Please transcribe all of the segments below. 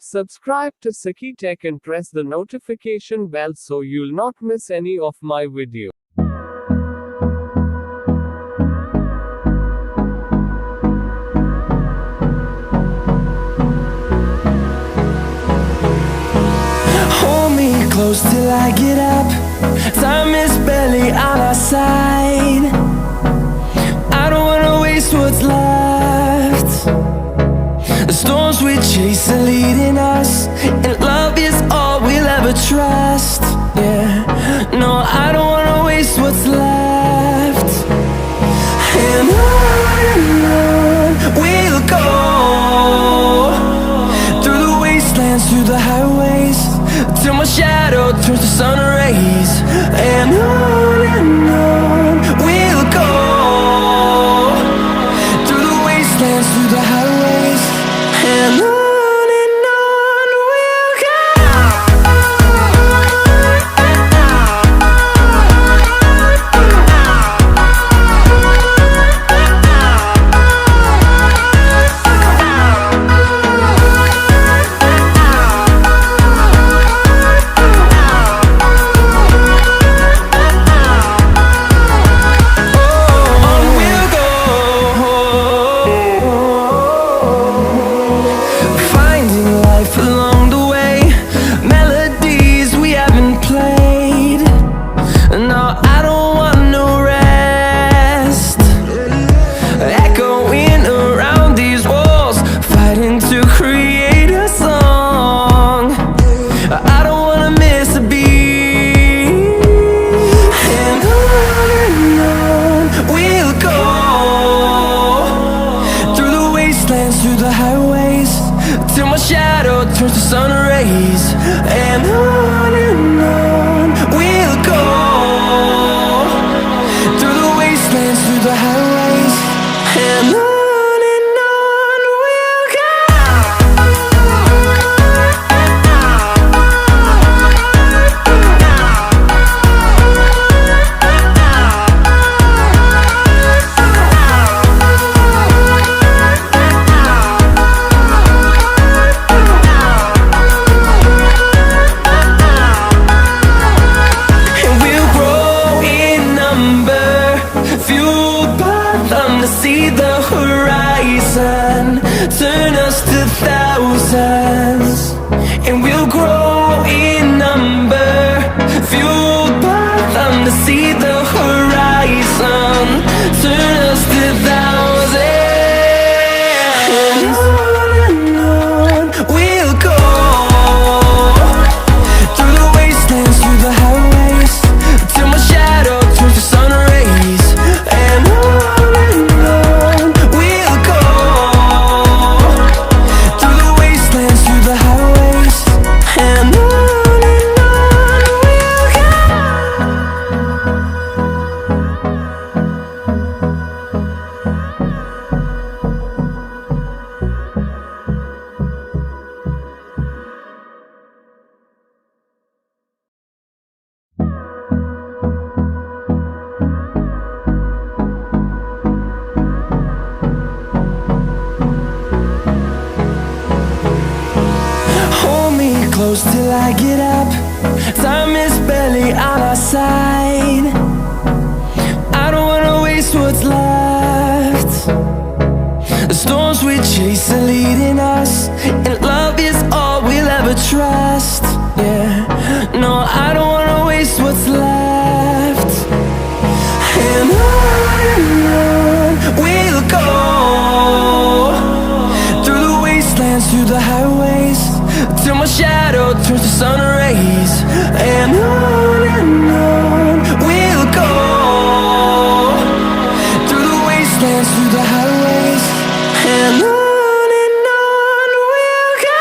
Subscribe to SAQITECH and press the notification bell so you'll not miss any of my video. Hold me close till I get up. Time is barely on our side. I don't wanna waste what's left. The storms we chase are leading us, and love is all we'll ever trust. Yeah, no, I don't wanna waste what's left. And on we'll go, through the wastelands, through the highways, till my shadow turns to sun rays. And on we'll go, through the wastelands, through the highways, and on we'll go. Through the highways, till my shadow turns to sun rays. And on we'll go, through the wastelands, through the highways, and on we'll go. See the horizon, turn us to thousands, and we'll grow in number, fueled by them. To see the horizon, turn us to thousands, and on we'll go, through the wastelands, through the highways, till my shadow turns to sun rays. And on we'll go, through the wastelands, through the highways, and on we'll go. Hold me close till I get up. Time is barely on our side. I don't wanna waste what's left. The storms we chase are leading us, and love is all we'll ever trust. Yeah, no, I don't wanna waste what's left. And on we'll go, through the wastelands, through the highways, till my shadow turns to sun rays. And on we'll go, through the wastelands, through the highways, and on we'll go.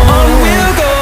On we'll go,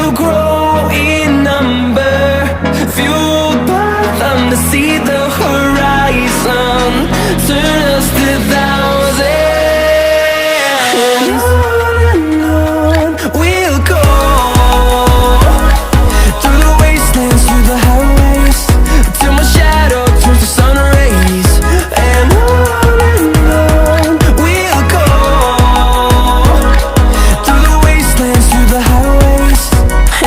we'll grow in number, fueled by them to see the horizon, turn us to thousands. And on we'll go, through the wastelands, through the highways, till my shadow turns to sun rays. And on we'll go, through the wastelands, through the highways.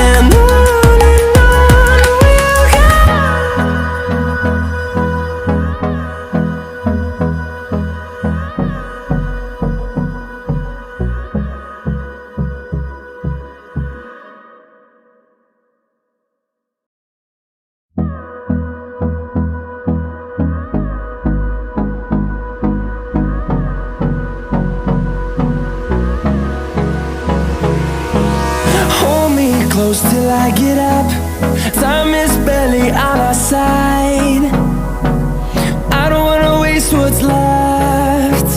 And on we'll go. Hold me close till I get up. Time is barely on our side. I don't wanna waste what's left.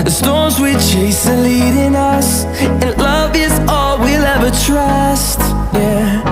The storms we chase are leading us, and love is all we'll ever trust. Yeah.